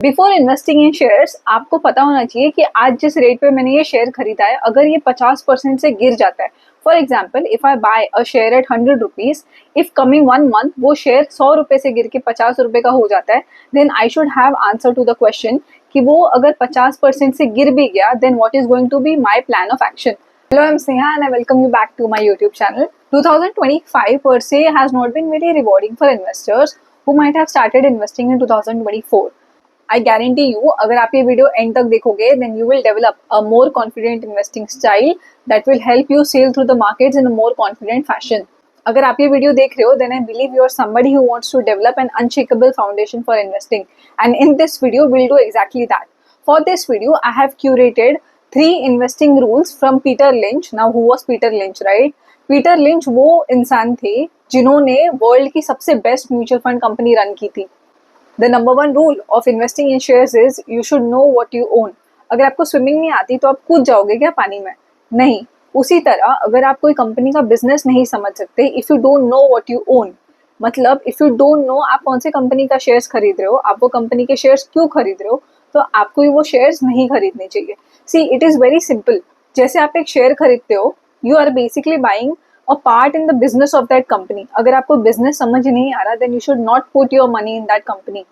Before investing in shares आपको पता होना चाहिए कि आज जिस रेट पे मैंने ये शेयर खरीदा है, अगर ये 50% से गिर जाता है, for example if I buy a share at 100 rupees, if coming 1 month वो शेयर 100 रुपए से गिर के 50 रुपए का हो जाता है, then I should have answer to the question कि वो अगर 50% से गिर भी गया, then what is going to be my plan of action. Hello, I'm Sneha and I welcome you back to my YouTube channel. 2025 per se has not been very rewarding for investors who might have started investing in 2024. I guarantee you, अगर आप ये video end तक देखोगे, then you will develop a more confident investing style that will help you sail through the markets in a more confident fashion. अगर आप ये वीडियो देख रहे हो, then I believe you are somebody who wants to develop an unshakable foundation for investing, and in this video will do exactly that. For this video I have curated 3 investing rules from Peter lynch. Now who was Peter lynch, right? Peter lynch वो इंसान थे जिन्होंने world की सबसे best mutual fund company run की थी. The number one rule of investing in shares is you should know what you own. अगर आपको स्विमिंग नहीं आती तो आप कूद जाओगे क्या पानी में? नहीं. उसी तरह अगर आप कोई कंपनी का बिजनेस नहीं समझ सकते, if you don't know what you own, मतलब इफ यू डोंट नो आप कौन से कंपनी का शेयर्स खरीद रहे हो, आप वो कंपनी के शेयर्स क्यों खरीद रहे हो, तो आपको वो शेयर्स नहीं खरीदने चाहिए. See, it is very simple. जैसे आप एक शेयर खरीदते हो, you are basically buying a part in the business of that company. अगर आपको business समझ नहीं आ रहा, then you should not put your money in that company.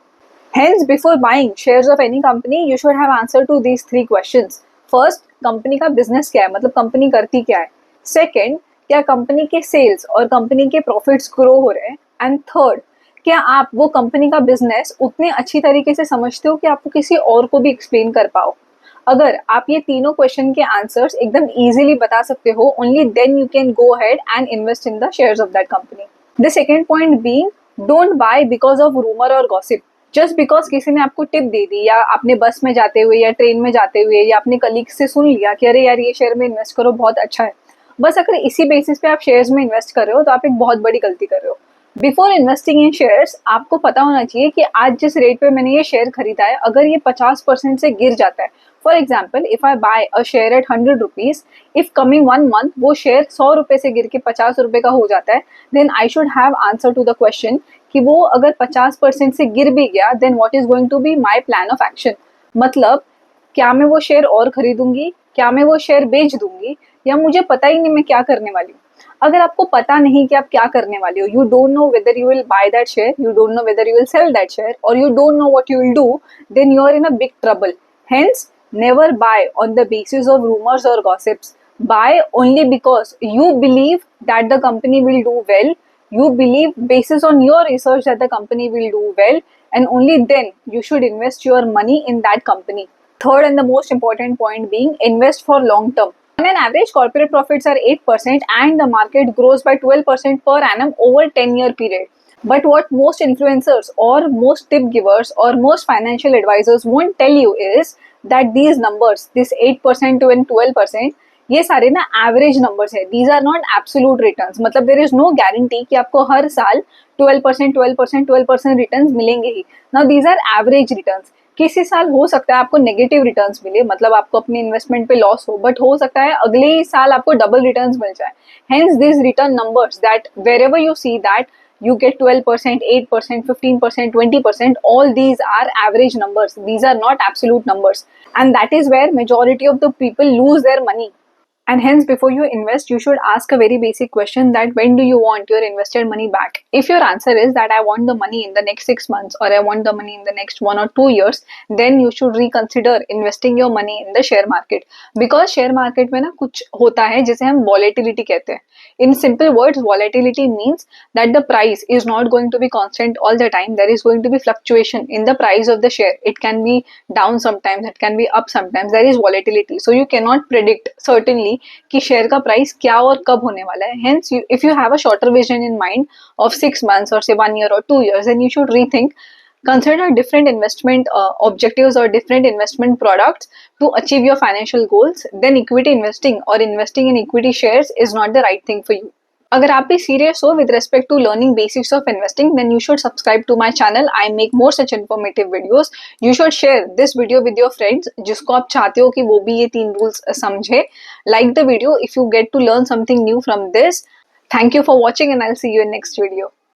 Hence, before buying shares of any company, you should have answer to these 3 questions. First, company का business क्या है, मतलब company करती क्या है. Second, क्या कंपनी के सेल्स और कंपनी के प्रॉफिट्स ग्रो हो रहे हैं. एंड थर्ड, क्या आप वो कंपनी का बिजनेस उतने अच्छी तरीके से समझते हो कि आपको किसी और को भी एक्सप्लेन कर पाओ. अगर आप ये तीनों क्वेश्चन के आंसर्स एकदम इजीली बता सकते हो, only then you can go ahead and invest in the shares of that company. The second point being, don't buy because of rumour और गॉसिप. जस्ट बिकॉज किसी ने आपको टिप दे दी, या आपने बस में जाते हुए या ट्रेन में जाते हुए या अपने कलीग से सुन लिया कि अरे यार ये शेयर में इन्वेस्ट करो बहुत अच्छा है, बस अगर इसी बेसिस पे आप शेयर्स में इन्वेस्ट कर रहे हो तो आप एक बहुत बड़ी गलती कर रहे हो. बिफोर इन्वेस्टिंग इन शेयर्स आपको पता होना चाहिए कि आज जिस रेट पे मैंने ये शेयर खरीदा है, अगर ये 50% से गिर जाता है, for example if I buy a share at 100 rupees, if coming 1 month वो शेयर 100 रुपए से गिर के 50 रुपए का हो जाता है, then I should have answer to the question कि वो अगर 50% से गिर भी गया, then what is going to be my plan of action. मतलब क्या मैं वो शेयर और खरीदूंगी, क्या मैं वो शेयर बेच दूंगी, या मुझे पता ही नहीं मैं क्या करने वाली हूँ. अगर आपको पता नहीं कि आप क्या करने वाले हो, you don't know whether you will buy that share, you don't know whether you will sell that share, और you don't know what you will do, then you are in a big trouble. Hence, never buy on the basis of rumors or gossips. Buy only because you believe that the company will do well. You believe basis on your research that the company will do well, and only then you should invest your money in that company. Third and the most important point being, invest for long term. On an average, corporate profits are 8% and the market grows by 12% per annum over 10-year period. But what most influencers or most tip givers or most financial advisors won't tell you is that these numbers, this 8% to 12%, ये सारे ना average numbers है. These are not absolute returns. मतलब there is no guarantee कि आपको हर साल 12% returns मिलेंगे ही. Now these are average returns. किसी साल हो सकता है आपको नेगेटिव रिटर्न्स मिले, मतलब आपको अपनी इन्वेस्टमेंट पे लॉस हो, बट हो सकता है अगले ही साल आपको डबल रिटर्न्स मिल जाए. Hence this return numbers that wherever you see that you get 12%, 8%, 15%, 20%, all these are average numbers. These are not absolute numbers. And that is where majority of the people lose their money. And hence, before you invest, you should ask a very basic question that when do you want your invested money back? If your answer is that I want the money in the next 6 months or I want the money in the next 1 or 2 years, then you should reconsider investing your money in the share market. Because share market में ना कुछ होता है जिसे हम volatility कहते हैं. In simple words, volatility means that the price is not going to be constant all the time. There is going to be fluctuation in the price of the share. It can be down sometimes, it can be up sometimes. There is volatility. So you cannot predict certainly कि share का price क्या और कब होने वाला है. Hence, if you have a shorter vision in mind of 6 months or say 1 year or 2 years, then you should rethink, consider different investment objectives or different investment products to achieve your financial goals. Then equity investing or investing in equity shares is not the right thing for you. अगर आप भी serious हो with respect to learning basics of investing, then you should subscribe to my channel. I make more such informative videos. You should share this video with your friends जिसको आप चाहते हो कि वो भी ये 3 रूल्स समझे. Like the video if you get to learn something new from this. Thank you for watching and I will see you in next video.